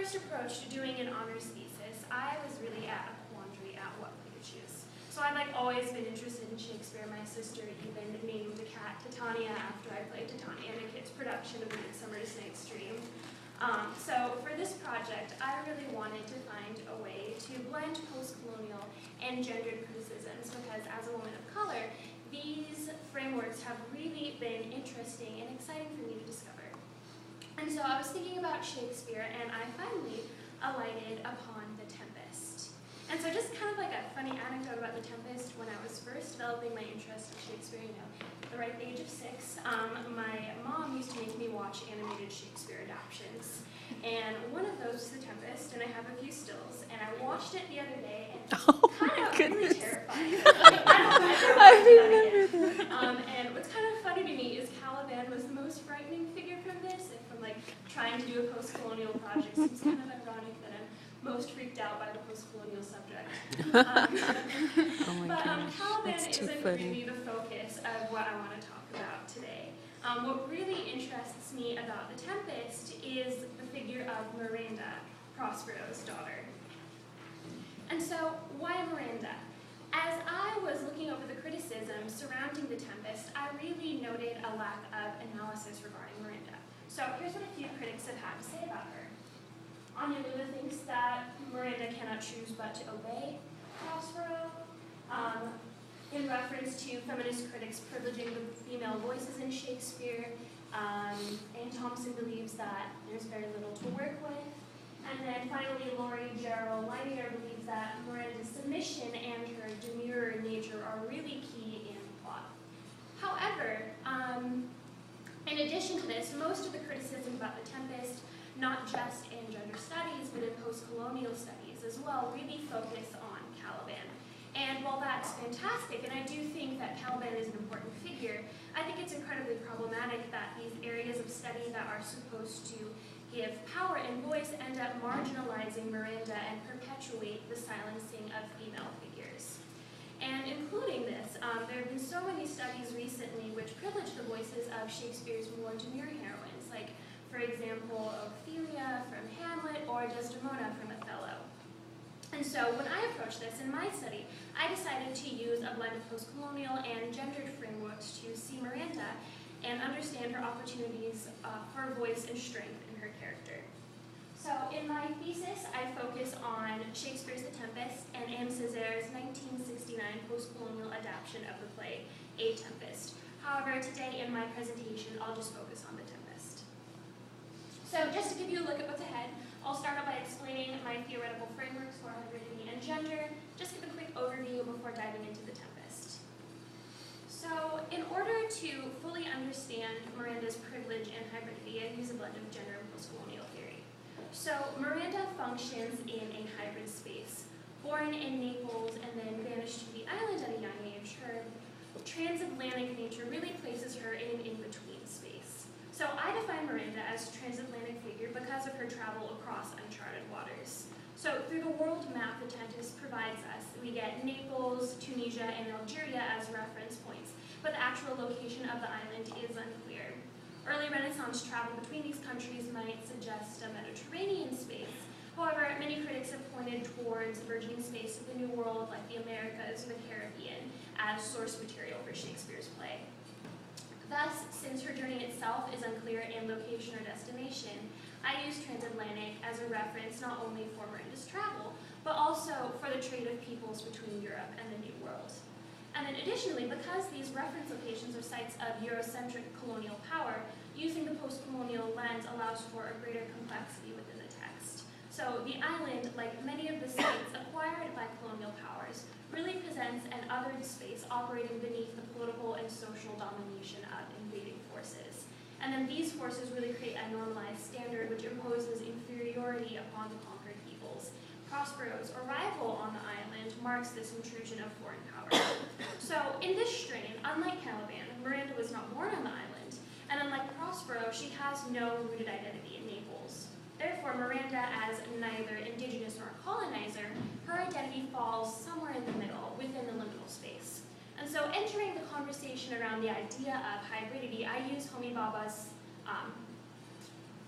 first approached doing an honors thesis, I was really at a quandary at what play to choose. So I've always been interested in Shakespeare. My sister even named the cat Titania after I played Titania in a kid's production of A Midsummer's Night's Dream. So for this project, I really wanted to find a way to blend post-colonial and gendered criticisms because as a woman of color, these frameworks have really been interesting and exciting for me to discover. And so I was thinking about Shakespeare, and I finally alighted upon the Tempest. And so just kind of like a funny anecdote about the Tempest, when I was first developing my interest in Shakespeare, at the ripe age of 6, my mom used to make me watch animated Shakespeare adaptions. And one of those was the Tempest, and I have a few stills, and I watched it the other day, and it was really terrifying. I remember that. And what's kind of funny to me is Caliban was the most frightening figure from this, and from trying to do a post-colonial project, so it's kind of ironic that I'm most freaked out by the post-colonial subject. Caliban isn't really the focus of what I want to talk about today. What really interests me about the Tempest is the figure of Miranda, Prospero's daughter. And so, why Miranda? As I was looking over the criticism surrounding the Tempest, I really noted a lack of analysis regarding Miranda. So here's what a few critics have had to say about her. Anya Lula thinks that Miranda cannot choose but to obey Prospero. In reference to feminist critics privileging the female voices in Shakespeare, Anne Thompson believes that there's very little to work with. And then finally, Laurie Gerald Leinier believes that Miranda's submission and her demure nature are really key in the plot. However, in addition to this, most of the criticism about the Tempest, not just in gender studies, but in post-colonial studies as well, really focus on Caliban. And while that's fantastic, and I do think that Caliban is an important figure, I think it's incredibly problematic that these areas of study that are supposed to give power and voice end up marginalizing Miranda and perpetuate the silencing of female figures. And including this, there have been so many studies recently which privilege the voices of Shakespeare's more demure heroines, like, for example, Ophelia from Hamlet or Desdemona from Othello. And so when I approached this in my study, I decided to use a blend of post-colonial and gendered frameworks to see Miranda and understand her opportunities for voice and strength in her character. So in my thesis, I focus on Shakespeare's The Tempest and Césaire's 1969 post-colonial adaptation of the play, A Tempest. However, today in my presentation, I'll just focus on The Tempest. So just to give you a look at what's ahead, I'll start out by explaining my theoretical frameworks for hybridity and gender, just give a quick overview before diving into The Tempest. So in order to fully understand Miranda's privilege and hybridity, I use a blend of gender and post-colonial theory. So Miranda functions in a hybrid space. Born in Naples and then banished to the island at a young age, her transatlantic nature really places her in an in-between space. So I define Miranda as a transatlantic figure because of her travel across uncharted waters. So through the world map the Tempest provides us, we get Naples, Tunisia, and Algeria as reference points, but the actual location of the island is unclear. Early Renaissance travel between these countries might suggest a Mediterranean space. However, many critics have pointed towards burgeoning space of the New World, like the Americas or the Caribbean, as source material for Shakespeare's play. Thus, since her journey itself is unclear in location or destination, I use transatlantic as a reference not only for Miranda's travel, but also for the trade of peoples between Europe and the New World. And then additionally, because these reference locations are sites of Eurocentric colonial power, using the post-colonial lens allows for a greater complexity within the text. So the island, like many of the states acquired by colonial powers, really presents an othered space operating beneath the political and social domination of invading forces. And then these forces really create a normalized standard which imposes inferiority upon the conquered peoples. Prospero's arrival on the island marks this intrusion of foreign power. So in this strain, unlike Caliban, Miranda was not born on the island, and unlike Prospero, she has no rooted identity in Naples. Therefore, Miranda, as neither indigenous nor colonizer, her identity falls somewhere in the middle, within the liminal space. And so entering the conversation around the idea of hybridity, I use Homi Bhabha's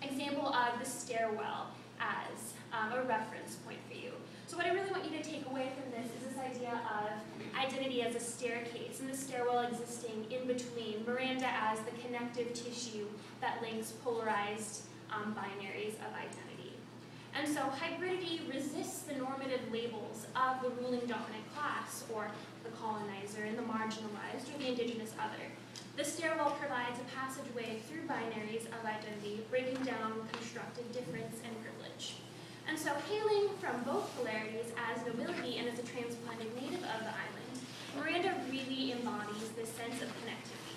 example of the stairwell as a reference point for you. So what I really want you to take away from this is this idea of identity as a staircase, and the stairwell existing in between, Miranda as the connective tissue that links polarized binaries of identity. And so hybridity resists the normative labels of the ruling dominant class, or the colonizer, and the marginalized, or the indigenous other. The stairwell provides a passageway through binaries of identity, breaking down constructed difference and privilege. And so, hailing from both polarities as nobility and as a transplanted native of the island, Miranda really embodies this sense of connectivity.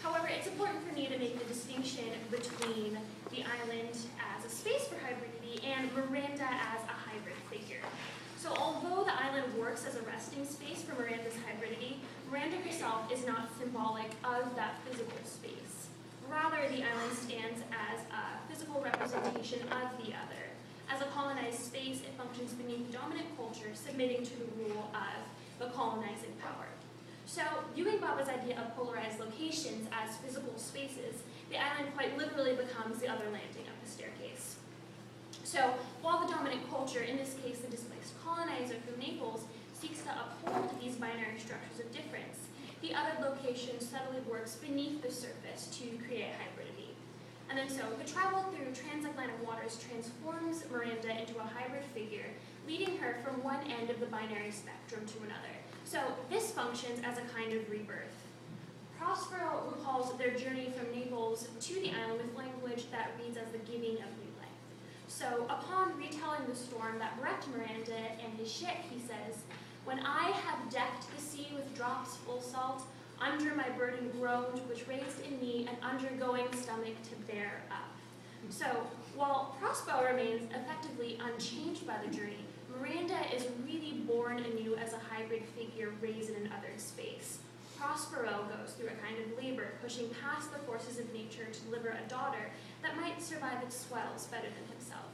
However, it's important for me to make the distinction between the island as a space for hybridity and Miranda as a hybrid figure. So although the island works as a resting space for Miranda's hybridity, Miranda herself is not symbolic of that physical space. Rather, the island stands as a physical representation of the other. As a colonized space, it functions beneath dominant culture, submitting to the rule of the colonizing power. So, viewing Baba's idea of polarized locations as physical spaces, the island quite literally becomes the other landing of the staircase. So, while the dominant culture, in this case the displaced colonizer from Naples, seeks to uphold these binary structures of difference, the other location subtly works beneath the surface to create hybridity. And then so, the travel through transatlantic waters transforms Miranda into a hybrid figure, leading her from one end of the binary spectrum to another. So this functions as a kind of rebirth. Prospero recalls their journey from Naples to the island with language that reads as the giving of new life. So upon retelling the storm that wrecked Miranda and his ship, he says, "When I have decked the sea with drops full salt, under my burden groaned, which raised in me an undergoing stomach to bear up." So, while Prospero remains effectively unchanged by the journey, Miranda is really born anew as a hybrid figure raised in an othered space. Prospero goes through a kind of labor, pushing past the forces of nature to deliver a daughter that might survive its swells better than himself.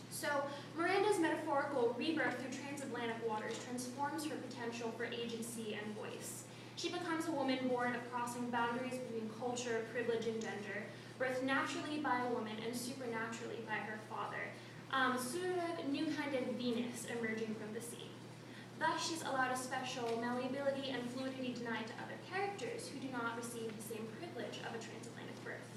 So, Miranda's metaphorical rebirth through transatlantic waters transforms her potential for agency and voice. She becomes a woman born of crossing boundaries between culture, privilege, and gender, birthed naturally by a woman and supernaturally by her father, sort of new kind of Venus emerging from the sea. Thus, she's allowed a special malleability and fluidity denied to other characters who do not receive the same privilege of a transatlantic birth.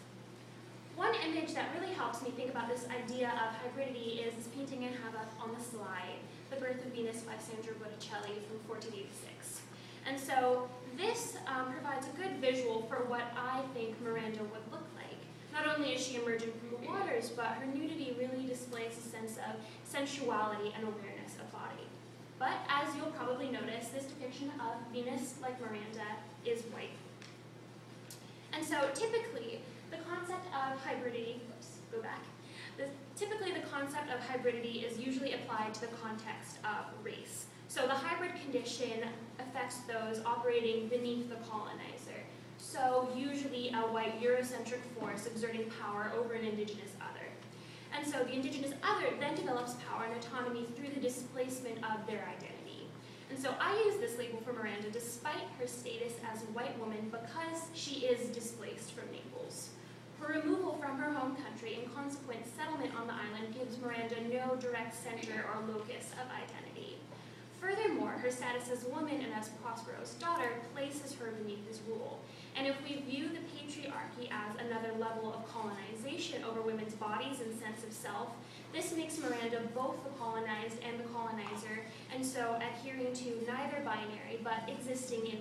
One image that really helps me think about this idea of hybridity is this painting I have up on the slide, The Birth of Venus by Sandro Botticelli from 1486. And so this provides a good visual for what I think Miranda would look like. Not only is she emerging from the waters, but her nudity really displays a sense of sensuality and awareness of body. But as you'll probably notice, this depiction of Venus, like Miranda, is white. And so typically, the concept of hybridity, typically the concept of hybridity is usually applied to the context of race. So the hybrid condition affects those operating beneath the colonizer. So usually a white Eurocentric force exerting power over an indigenous other. And so the indigenous other then develops power and autonomy through the displacement of their identity. And so I use this label for Miranda despite her status as a white woman because she is displaced from Naples. Her removal from her home country and consequent settlement on the island gives Miranda no direct center or locus of identity. Furthermore, her status as a woman and as Prospero's daughter places her beneath his rule. And if we view the patriarchy as another level of colonization over women's bodies and sense of self, this makes Miranda both the colonized and the colonizer, and so adhering to neither binary, but existing in between.